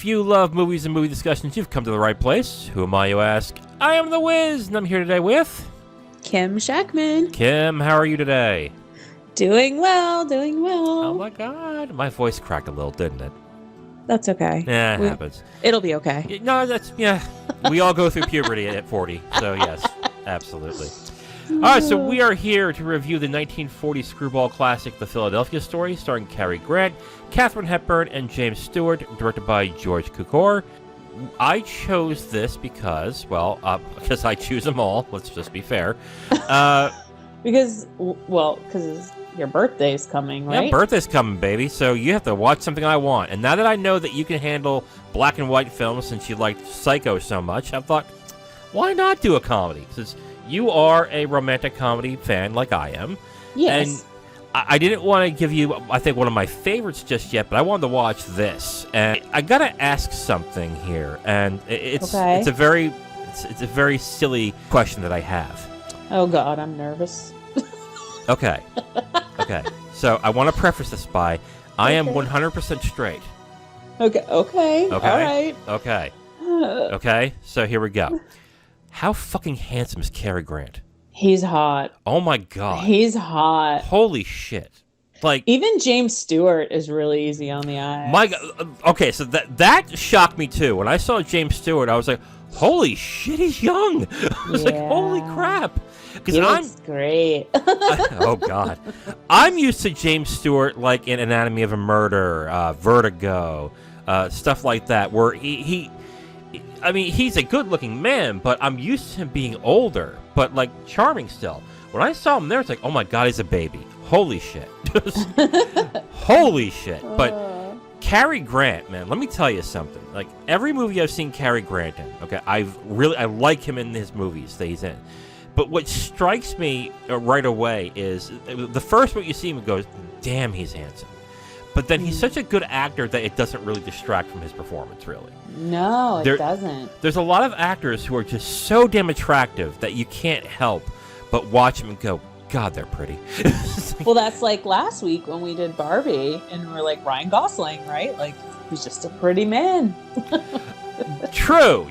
If you love movies and movie discussions, you've come to the right place. Who am I, you ask? I am the Wiz, and I'm here today with... Kim Shactman. Kim, how are you today? Doing well, doing well. Oh my god, my voice cracked a little, didn't it? That's okay. Yeah, it happens. It'll be okay. No, we all go through puberty at 40, so yes, absolutely. All right, so we are here to review the 1940 screwball classic, The Philadelphia Story, starring Carrie Grant, Katharine Hepburn, and James Stewart, directed by George Cukor. I chose this because I choose them all. Let's just be fair. Because your birthday's coming, right? Yeah, birthday's coming, baby. So you have to watch something I want. And now that I know that you can handle black and white films since you liked Psycho so much, I thought, why not do a comedy? Because you are a romantic comedy fan like I am. Yes. And I didn't want to give you, I think, one of my favorites just yet, but I wanted to watch this. And I got to ask something here. And it's a very silly question that I have. Oh, God, I'm nervous. Okay. So I want to preface this by, I am 100% straight. Okay. All right. Okay. So here we go. How fucking handsome is Cary Grant? He's hot. Oh my god. He's hot. Holy shit. Like, even James Stewart is really easy on the eyes. My god. Okay, so that shocked me too. When I saw James Stewart, I was like, holy shit, he's young. I was like, holy crap. He looks great. Oh god. I'm used to James Stewart like in Anatomy of a Murder, Vertigo, stuff like that, where he's a good-looking man, but I'm used to him being older, but, like, charming still. When I saw him there, it's like, oh, my God, he's a baby. Holy shit. Holy shit. But Cary Grant, man, let me tell you something. Like, every movie I've seen Cary Grant in, okay, I like him in his movies that he's in. But what strikes me right away is, the first one you see him goes, damn, he's handsome. But then he's such a good actor that it doesn't really distract from his performance, really. No, it doesn't. There's a lot of actors who are just so damn attractive that you can't help but watch them and go, God, they're pretty. Well, that's like last week when we did Barbie, and we're like, Ryan Gosling, right? Like, he's just a pretty man. True.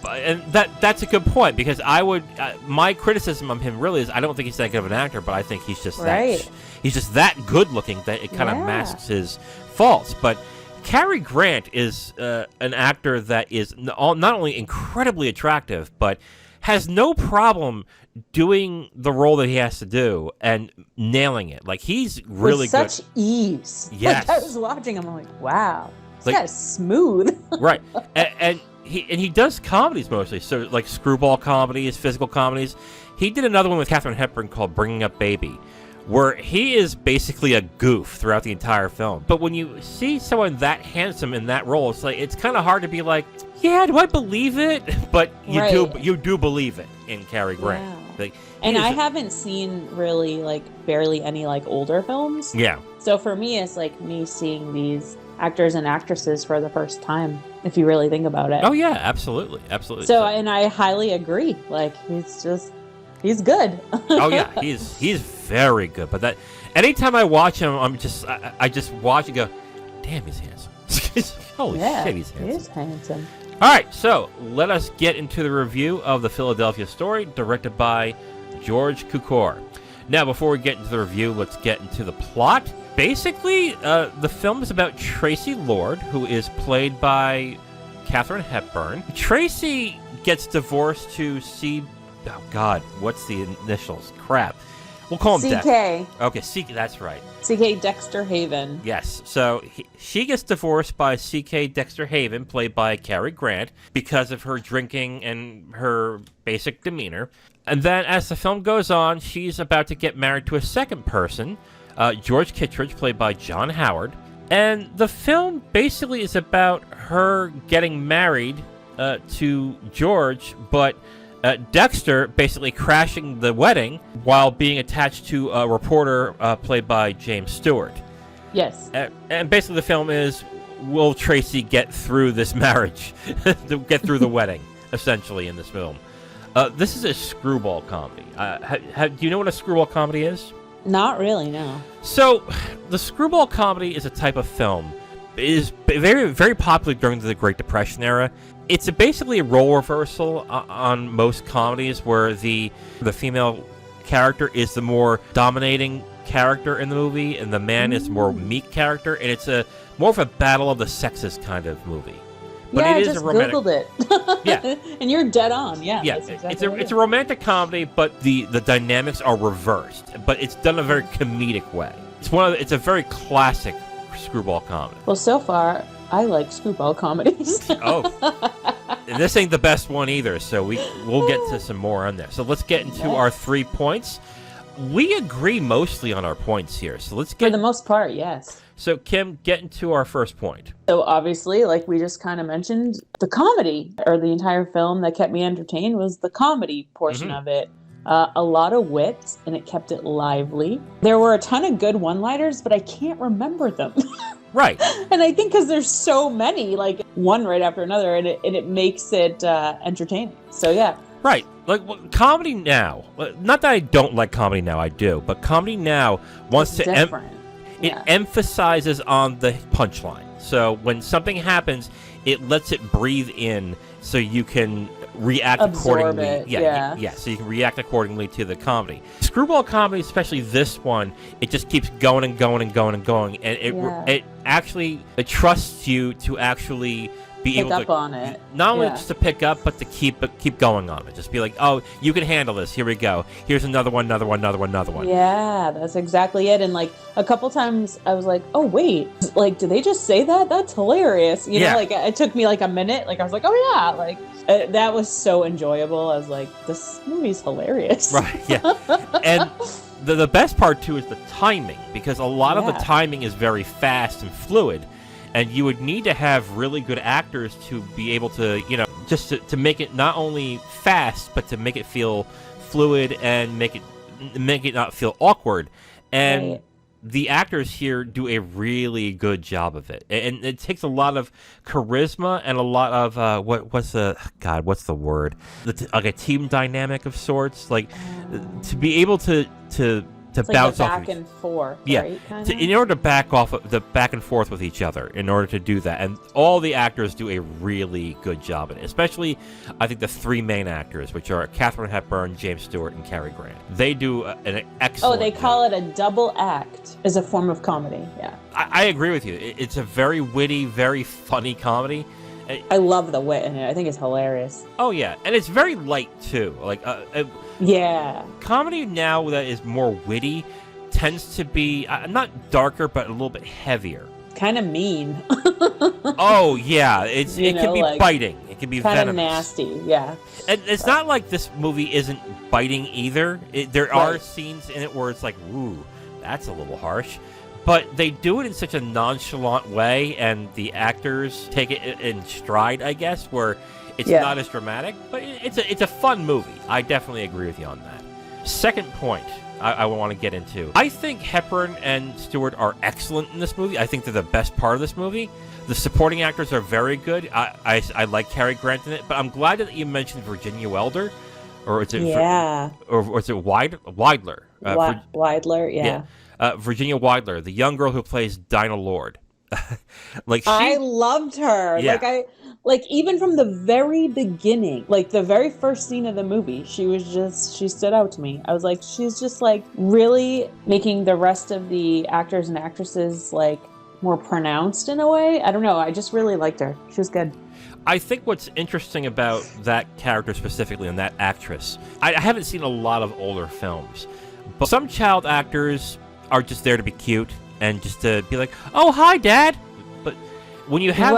And that's a good point, because I would my criticism of him really is I don't think he's that good of an actor, but I think he's just that good looking that it kind of masks his faults. But Cary Grant is an actor that is not only incredibly attractive, but has no problem doing the role that he has to do and nailing it. Like, he's really good. With such ease. Yes. Like, I was watching him, I'm like, wow. This guy's smooth. Right. And he does comedies mostly. So, like, screwball comedies, physical comedies. He did another one with Katharine Hepburn called Bringing Up Baby, where he is basically a goof throughout the entire film. But when you see someone that handsome in that role, it's kind of hard to be like, yeah, do I believe it? But you do believe it in Cary Grant. Yeah. Like, and I haven't seen really, like, barely any, like, older films. Yeah. So for me, it's like me seeing these actors and actresses for the first time, if you really think about it. Oh, yeah, absolutely. So, and I highly agree. Like, he's good. Oh, yeah, he's very good. But that anytime I watch him, I just watch and go, damn, he's handsome. Holy shit, he's handsome. He is handsome. All right, so let us get into the review of The Philadelphia Story, directed by George Cukor. Now, before we get into the review, let's get into the plot. Basically, the film is about Tracy Lord, who is played by Katharine Hepburn. Tracy gets divorced to oh, God, what's the initials? Crap. We'll call him CK. Okay, CK, that's right. CK Dexter Haven. Yes, so she gets divorced by CK Dexter Haven, played by Cary Grant, because of her drinking and her basic demeanor. And then as the film goes on, she's about to get married to a second person, George Kittredge, played by John Howard. And the film basically is about her getting married to George, but Dexter basically crashing the wedding while being attached to a reporter played by James Stewart. Yes. And basically the film is, will Tracy get through this marriage? To get through the wedding, essentially, in this film. This is a screwball comedy. Do you know what a screwball comedy is? Not really, no. So, the screwball comedy is a type of film is very, very popular during the Great Depression era. It's basically a role reversal on most comedies where the female character is the more dominating character in the movie, and the man is more meek character, and it's more of a battle of the sexes kind of movie. But yeah, it is I just a romantic... Googled it. Yeah. And you're dead on. Yeah. Yeah, that's exactly it's a romantic comedy, but the dynamics are reversed. But it's done in a very comedic way. It's a very classic screwball comedy. Well, so far, I like screwball comedies. Oh. And this ain't the best one either, so we'll get to some more on there. So let's get into our 3 points. We agree mostly on our points here, so let's get... For the most part, yes. So, Kim, get into our first point. So, obviously, like we just kind of mentioned, the comedy, or the entire film that kept me entertained was the comedy portion of it. A lot of wit, and it kept it lively. There were a ton of good one-liners, but I can't remember them. Right. And I think because there's so many, like one right after another, and it makes it entertaining. So, yeah. Right. Like, comedy now, not that I don't like comedy now, I do, but comedy now wants to... It emphasizes on the punchline. So when something happens, it lets it breathe in so you can react accordingly. It, yeah. So you can react accordingly to the comedy. Screwball comedy, especially this one, it just keeps going and going and going and going, and it actually trusts you to actually be able up on it. Not only just to pick up, but to keep going on it. Just be like, oh, you can handle this. Here we go. Here's another one. Yeah, that's exactly it. And like a couple times I was like, oh, wait, like, did they just say that? That's hilarious. You know, like it took me like a minute. Like I was like, oh yeah, like that was so enjoyable. I was like, this movie's hilarious. Right, yeah. And the best part too is the timing, because a lot of the timing is very fast and fluid. And you would need to have really good actors to be able to, just to make it not only fast, but to make it feel fluid and make it not feel awkward. And the actors here do a really good job of it. And it takes a lot of charisma and a lot of, what's the word? Like a team dynamic of sorts. Like, to be able to bounce like off back and forth, right? Kinda? In order to back and forth with each other, in order to do that, and all the actors do a really good job in it. Especially, I think the 3 main actors, which are Katharine Hepburn, James Stewart, and Carrie Grant. They do an excellent. Oh, they call it a double act as a form of comedy. Yeah, I agree with you. It's a very witty, very funny comedy. I love the wit in it. I think it's hilarious. Oh yeah, and it's very light too. Like comedy now that is more witty tends to be not darker, but a little bit heavier. Kind of mean. Oh yeah, it can be like, biting. It can be kind venomous. of nasty. Yeah, and it's not like this movie isn't biting either. There are scenes in it where it's like, ooh, that's a little harsh. But they do it in such a nonchalant way, and the actors take it in stride, I guess, where it's not as dramatic. But it's a fun movie. I definitely agree with you on that. Second point I want to get into. I think Hepburn and Stewart are excellent in this movie. I think they're the best part of this movie. The supporting actors are very good. I like Carrie Grant in it, but I'm glad that you mentioned Virginia Wilder. Or is it or is it Weidler? Weidler, yeah. Virginia Weidler, the young girl who plays Dinah Lord. I loved her. Yeah. Like even from the very beginning, like the very first scene of the movie, she stood out to me. I was like, she's just like really making the rest of the actors and actresses like more pronounced in a way. I don't know. I just really liked her. She was good. I think what's interesting about that character specifically and that actress, I haven't seen a lot of older films, but some child actors are just there to be cute and just to be like, oh, hi, Dad. But when you have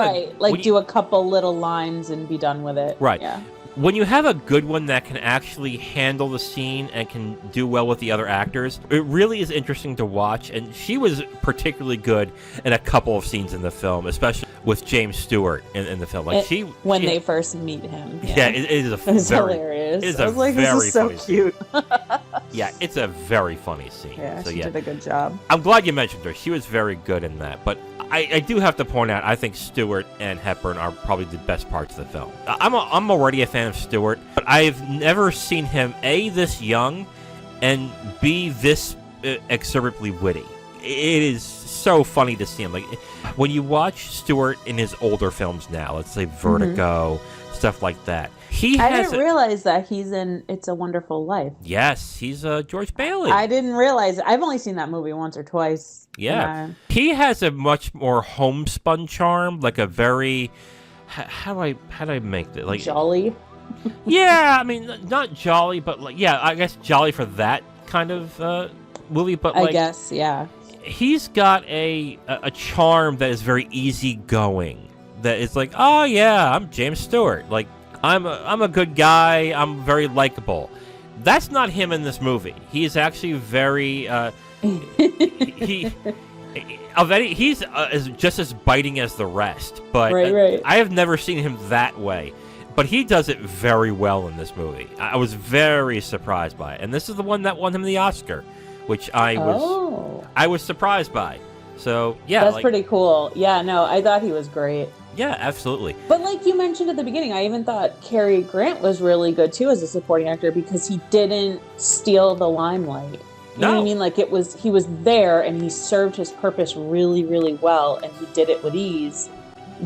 do a couple little lines and be done with it. Right. Yeah. When you have a good one that can actually handle the scene and can do well with the other actors, it really is interesting to watch. And she was particularly good in a couple of scenes in the film, especially with James Stewart in the film. Like when they first meet him. Yeah, it is hilarious. It is I was like, this is so cute. Yeah, it's a very funny scene. Yeah, she did a good job. I'm glad you mentioned her. She was very good in that. But I do have to point out, I think Stewart and Hepburn are probably the best parts of the film. I'm already a fan of Stewart, but I've never seen him, A, this young, and B, this exuberantly witty. it is so funny to see him. Like, when you watch Stewart in his older films now, let's say Vertigo, stuff like that. I didn't realize that he's in It's a Wonderful Life. Yes, he's George Bailey. I didn't realize. I've only seen that movie once or twice. Yeah. He has a much more homespun charm, like a very... How do I make it? Like, jolly? Yeah, I mean, not jolly, but like, yeah, I guess jolly for that kind of movie, but like... I guess, yeah. He's got a charm that is very easygoing. That is like, oh yeah, I'm James Stewart. Like, I'm a good guy. I'm very likable. That's not him in this movie. He is actually very he's just as biting as the rest. But right. I have never seen him that way. But he does it very well in this movie. I was very surprised by it, and this is the one that won him the Oscar, which I was surprised by. So yeah, that's pretty cool. Yeah, no, I thought he was great. Yeah, absolutely. But like you mentioned at the beginning, I even thought Cary Grant was really good too as a supporting actor because he didn't steal the limelight. You know what I mean? Like he was there and he served his purpose really, really well, and he did it with ease.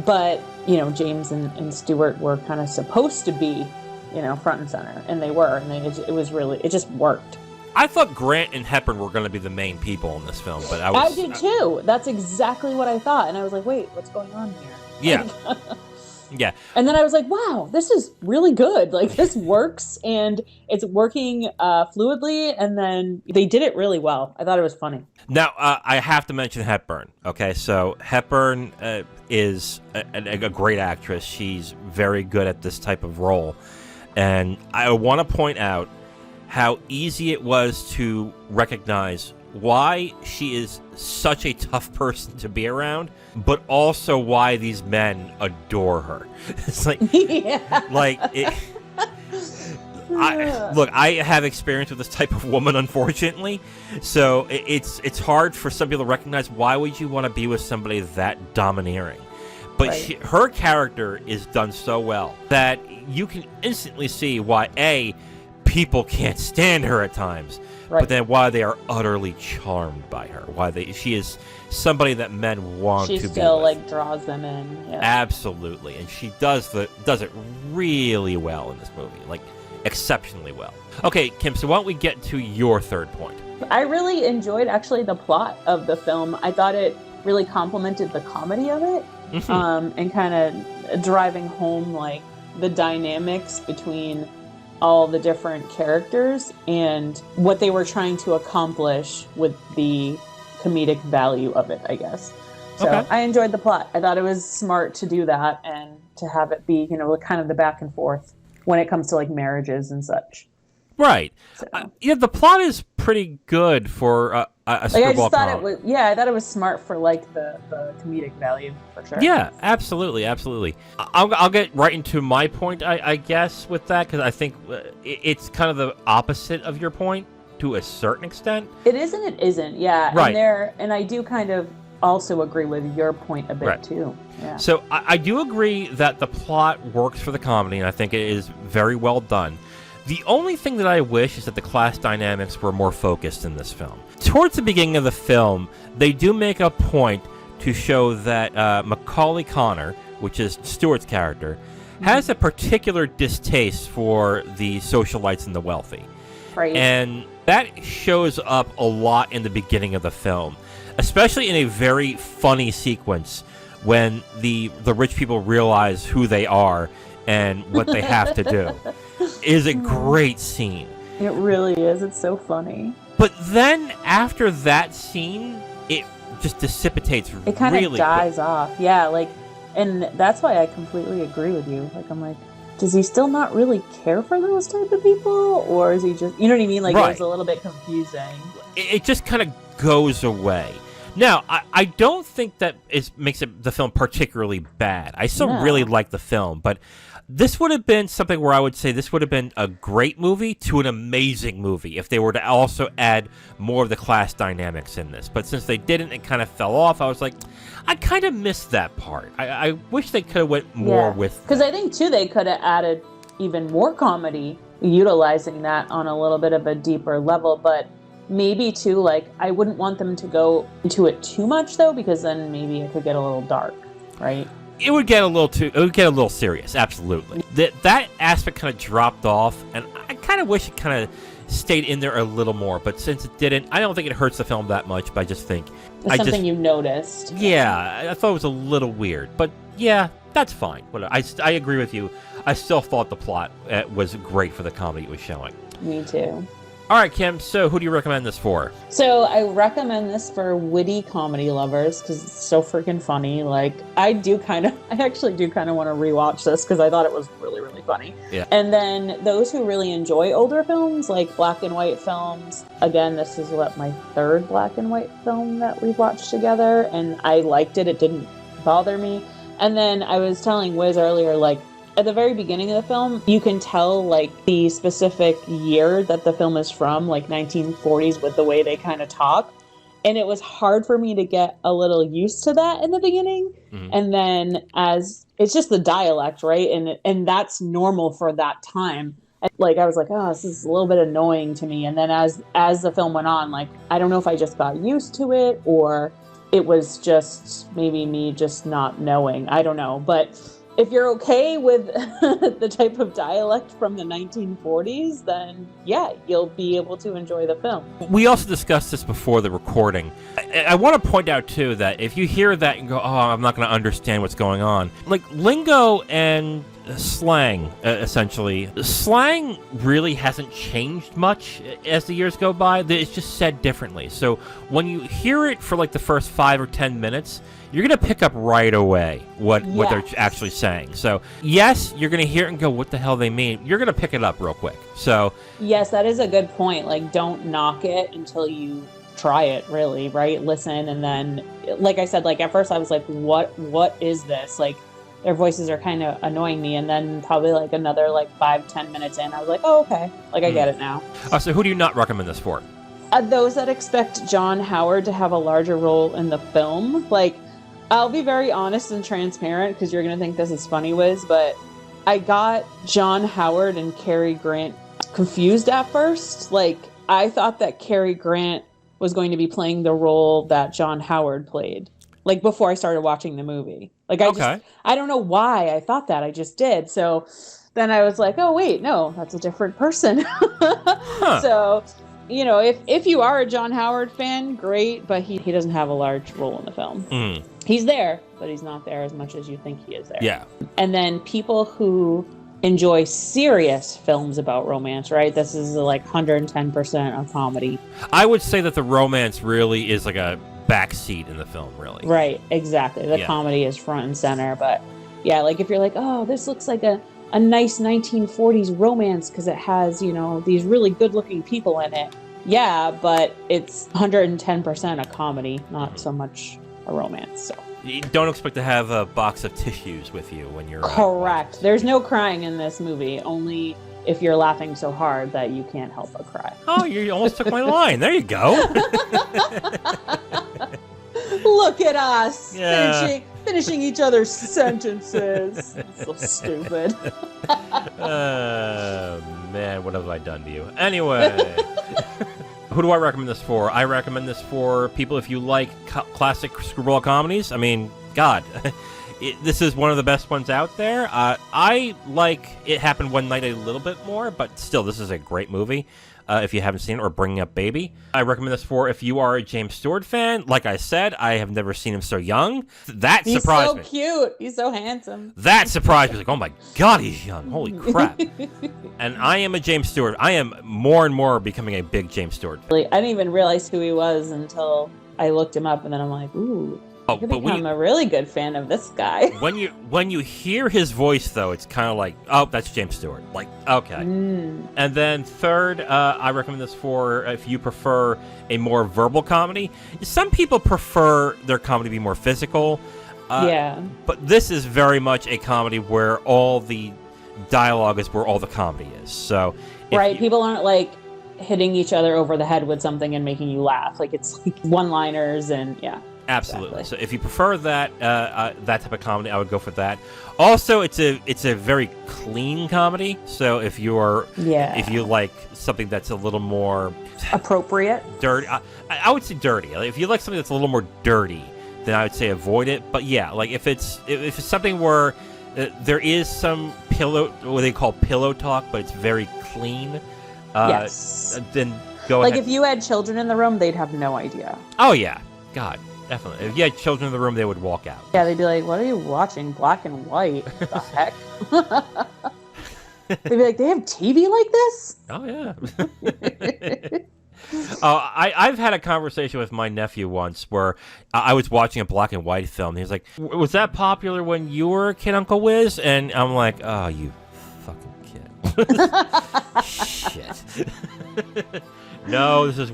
But, you know, James and Stewart were kind of supposed to be, you know, front and center, and they were, and it just worked. I thought Grant and Hepburn were going to be the main people in this film, but I did too. That's exactly what I thought, and I was like, wait, what's going on here? Yeah. Yeah. And then I was like, wow, this is really good. Like, this works, and it's working fluidly, and then they did it really well. I thought it was funny. Now, I have to mention Hepburn. Okay, so Hepburn is a great actress. She's very good at this type of role. And I want to point out how easy it was to recognize why she is such a tough person to be around, but also why these men adore her. It's like, I have experience with this type of woman, unfortunately. So it's hard for some people to recognize, why would you want to be with somebody that domineering? But right. Her character is done so well that you can instantly see why, people can't stand her at times, right. But then why they are utterly charmed by her. She is somebody that men want to be with. She still like draws them in. Yeah. Absolutely, and she does it really well in this movie, like exceptionally well. Okay, Kim, so why don't we get to your third point? I really enjoyed actually the plot of the film. I thought it really complemented the comedy of it, and kind of driving home like the dynamics between all the different characters and what they were trying to accomplish with the comedic value of it, I guess. So okay. I enjoyed the plot. I thought it was smart to do that and to have it be, you know, kind of the back and forth when it comes to like marriages and such. Right. So. Yeah, the plot is pretty good for a screwball. I just thought I thought it was smart for like the comedic value for sure. Yeah, absolutely. I'll get right into my point, I guess, with that, because I think it's kind of the opposite of your point to a certain extent. It is and it isn't. Yeah, right. And I do kind of also agree with your point a bit right. too. Yeah. So I do agree that the plot works for the comedy, and I think it is very well done. The only thing that I wish is that the class dynamics were more focused in this film. Towards the beginning of the film, they do make a point to show that Macaulay Connor, which is Stewart's character, has a particular distaste for the socialites and the wealthy. Right. And that shows up a lot in the beginning of the film, especially in a very funny sequence when the rich people realize who they are and what they have to do. It is a great scene. It really is. It's so funny. But then after that scene, it just dissipates really quick. It kind of dies off. Yeah, like, and that's why I completely agree with you. Like, I'm like, does he still not really care for those type of people? Or is he just, you know what I mean? Like, right. It was a little bit confusing. It just kind of goes away. Now, I don't think that makes the film particularly bad. I still really like the film, but this would have been something where I would say this would have been a great movie to an amazing movie if they were to also add more of the class dynamics in this. But since they didn't, it kind of fell off. I was like, I kind of missed that part. I wish they could have went more with because I think, too, they could have added even more comedy, utilizing that on a little bit of a deeper level. But maybe too, like, I wouldn't want them to go into it too much though, because then maybe it could get a little dark, right? It would get a little serious, absolutely. That aspect kind of dropped off, and I kind of wish it kind of stayed in there a little more, but since it didn't, I don't think it hurts the film that much, but I just think... It's something you noticed. Yeah, I thought it was a little weird, but yeah, that's fine. I agree with you. I still thought the plot was great for the comedy it was showing. Me too. All right, Kim, so who do you recommend this for? So I recommend this for witty comedy lovers because it's so freaking funny. Like, I actually do kind of want to rewatch this because I thought it was really, really funny. Yeah. And then those who really enjoy older films, like black and white films, again, this is my third black and white film that we've watched together, and I liked it. It didn't bother me. And then I was telling Wiz earlier, like, at the very beginning of the film, you can tell, like, the specific year that the film is from, like 1940s, with the way they kind of talk. And it was hard for me to get a little used to that in the beginning. Mm-hmm. And then as it's just the dialect, right? And that's normal for that time. And, like, I was like, oh, this is a little bit annoying to me. And then as the film went on, like, I don't know if I just got used to it or it was just maybe me just not knowing. I don't know. But if you're okay with the type of dialect from the 1940s, then yeah, you'll be able to enjoy the film. We also discussed this before the recording. I want to point out, too, that if you hear that and go, oh, I'm not going to understand what's going on, like lingo and slang, essentially. Slang really hasn't changed much as the years go by. It's just said differently. So when you hear it for like the first 5 or 10 minutes, you're going to pick up right away what they're actually saying. So, yes, you're going to hear it and go, what the hell they mean? You're going to pick it up real quick. So, yes, that is a good point. Like, don't knock it until you try it, really, right? Listen, and then, like I said, like, at first I was like, what is this? Like, their voices are kind of annoying me. And then probably, like, another, like, 5-10 minutes in, I was like, oh, okay. Like, I get it now. So who do you not recommend this for? Those that expect John Howard to have a larger role in the film. Like, I'll be very honest and transparent because you're going to think this is funny, Wiz, but I got John Howard and Carrie Grant confused at first. Like, I thought that Carrie Grant was going to be playing the role that John Howard played, like, before I started watching the movie. Like, I don't know why I thought that. I just did. So then I was like, oh, wait, no, that's a different person. So, you know, if you are a John Howard fan, great, but he doesn't have a large role in the film. Mm. He's there, but he's not there as much as you think he is there. Yeah. And then people who enjoy serious films about romance, right? This is like 110% a comedy. I would say that the romance really is like a backseat in the film, really. Right, exactly. The comedy is front and center, but yeah, like if you're like, oh, this looks like a nice 1940s romance because it has, you know, these really good-looking people in it. Yeah, but it's 110% a comedy, not so much a romance. So you don't expect to have a box of tissues with you when you're... Correct. There's no crying in this movie, only if you're laughing so hard that you can't help but cry. Oh, you almost took my line. There you go. Look at us. Yeah. Finishing each other's sentences. So stupid. Man, what have I done to you? Anyway, who do I recommend this for? I recommend this for people if you like classic screwball comedies. I mean, God, this is one of the best ones out there. I like It Happened One Night a little bit more, but still, this is a great movie. If you haven't seen it, or Bringing Up Baby. I recommend this for if you are a James Stewart fan. Like I said, I have never seen him so young. That surprised me. He's so cute. He's so handsome. That surprised me. Like, oh my God, he's young. Holy crap. And I am a James Stewart. I am more and more becoming a big James Stewart fan. I didn't even realize who he was until I looked him up, and then I'm like, ooh. Oh, but I'm a really good fan of this guy. When you hear his voice, though, it's kind of like, oh, that's James Stewart. Like, okay. And then third, I recommend this for if you prefer a more verbal comedy. Some people prefer their comedy to be more physical. But this is very much a comedy where all the dialogue is where all the comedy is. So right, people aren't like hitting each other over the head with something and making you laugh. Like, it's like one-liners and yeah. Absolutely. Exactly. So if you prefer that that type of comedy, I would go for that. Also, it's a very clean comedy. So if you like something that's a little more appropriate, dirty, I would say dirty. Like, if you like something that's a little more dirty, then I would say avoid it. But yeah, like if it's something where there is some what they call pillow talk, but it's very clean. yes. Then go ahead. Like if you had children in the room, they'd have no idea. Oh yeah, God. Definitely. If you had children in the room, they would walk out. Yeah, they'd be like, "What are you watching? Black and white? What the heck?" They'd be like, "They have TV like this?" Oh yeah. I've had a conversation with my nephew once where I was watching a black and white film. He was like, "Was that popular when you were a kid, Uncle Wiz?" And I'm like, "Oh, you fucking kid." Shit. No, this is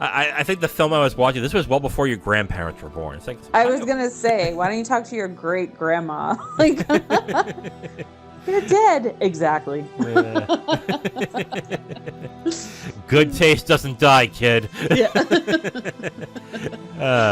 I think the film I was watching, this was well before your grandparents were born. It's like, I was gonna say, why don't you talk to your great grandma? Like, you're dead. Exactly. Yeah. Good taste doesn't die, kid. Yeah.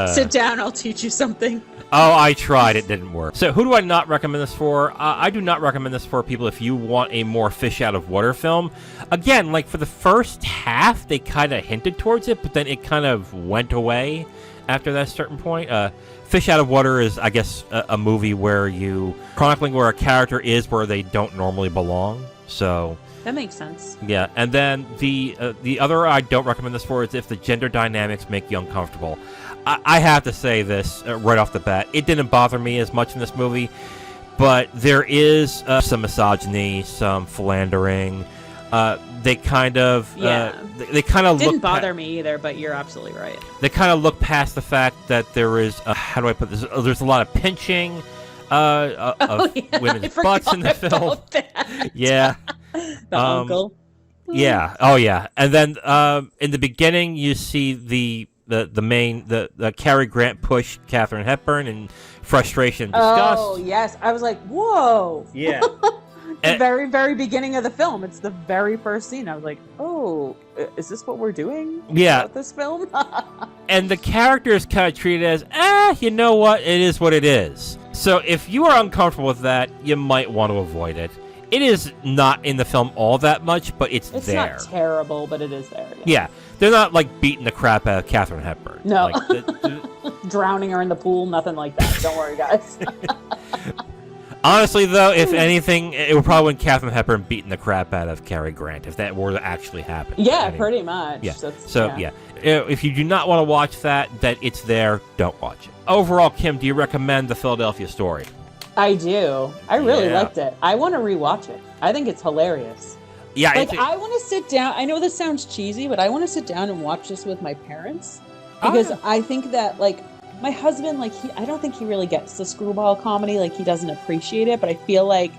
Sit down. I'll teach you something. Oh, I tried. It didn't work. So who do I not recommend this for? I do not recommend this for people if you want a more fish out of water film. Again, like for the first half, they kind of hinted towards it, but then it kind of went away after that certain point. Fish Out of Water is, I guess, a movie where you chronicling where a character is where they don't normally belong. So that makes sense. Yeah, and then the other I don't recommend this for is if the gender dynamics make you uncomfortable. I have to say this right off the bat. It didn't bother me as much in this movie, but there is some misogyny, some philandering. They kind of they kind of didn't bother me either, but you're absolutely right. They kind of look past the fact that there is how do I put this? There's a lot of pinching of women's butts in the film. Yeah, the uncle. Yeah. Oh yeah. And then in the beginning, you see the Carrie Grant push Katharine Hepburn in frustration and disgust. Oh yes, I was like, whoa. Yeah. The very, very beginning of the film. It's the very first scene. I was like, oh, is this what we're doing? Yeah. With this film? And the character is kind of treated as, you know what? It is what it is. So if you are uncomfortable with that, you might want to avoid it. It is not in the film all that much, but it's there. It's not terrible, but it is there. Yeah. They're not, like, beating the crap out of Katharine Hepburn. No. Like, drowning her in the pool, nothing like that. Don't worry, guys. Honestly, though, if anything, it would probably when Katharine Hepburn beating the crap out of Cary Grant, if that were to actually happen. Yeah, pretty much. Yeah. So, if you do not want to watch that it's there, don't watch it. Overall, Kim, do you recommend The Philadelphia Story? I do. I really liked it. I want to rewatch it. I think it's hilarious. Yeah, like I want to sit down. I know this sounds cheesy, but I want to sit down and watch this with my parents because I think that like my husband, like I don't think he really gets the screwball comedy. Like he doesn't appreciate it, but I feel like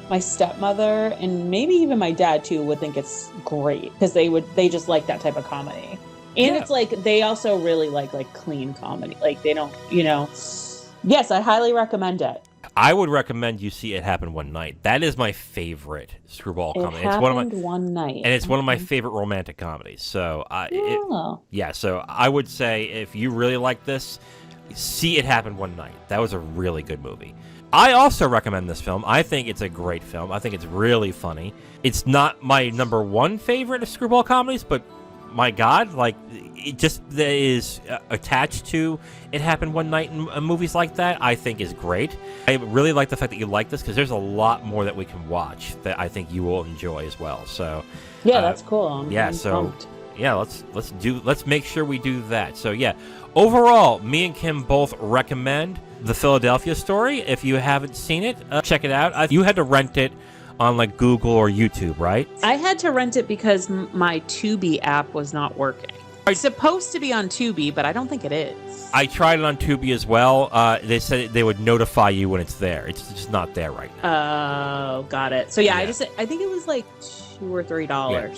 my stepmother and maybe even my dad too would think it's great because they just like that type of comedy. And it's like they also really like clean comedy. Like they don't, Yes, I highly recommend it. I would recommend you see It Happened One Night. That is my favorite screwball comedy. It's one night. And it's one of my favorite romantic comedies. So, so I would say if you really like this, see It Happened One Night. That was a really good movie. I also recommend this film. I think it's a great film. I think it's really funny. It's not my number one favorite of screwball comedies, but my God, like it just that is attached to It Happened One Night in movies like that, I think is great. I really like the fact that you like this because there's a lot more that we can watch that I think you will enjoy as well. So that's cool. I'm pumped. Let's make sure we do that. So overall, me and Kim both recommend The Philadelphia Story. If you haven't seen it, check it out. You had to rent it on like Google or YouTube, right? I had to rent it because my Tubi app was not working. It's supposed to be on Tubi, but I don't think it is. I tried it on Tubi as well. They said they would notify you when it's there. It's just not there right now. Oh, got it. So I think it was like $2 or $3. Yeah.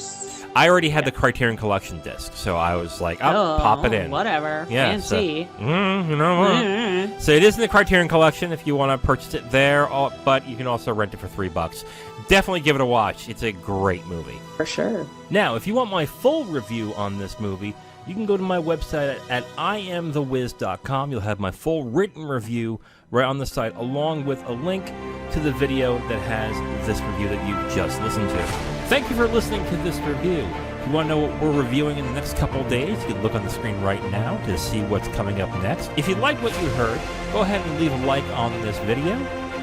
I already had the Criterion Collection disc, so I was like, pop it in. Whatever. Yeah, fancy. So, so it is in the Criterion Collection if you want to purchase it there, but you can also rent it for $3. Definitely give it a watch. It's a great movie. For sure. Now, if you want my full review on this movie, you can go to my website at IamTheWiz.com. You'll have my full written review right on the site, along with a link to the video that has this review that you just listened to. Thank you for listening to this review. If you want to know what we're reviewing in the next couple days, you can look on the screen right now to see what's coming up next. If you like what you heard, go ahead and leave a like on this video.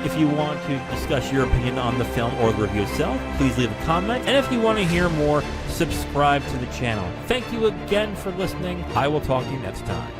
If you want to discuss your opinion on the film or the review itself, please leave a comment. And if you want to hear more, subscribe to the channel. Thank you again for listening. I will talk to you next time.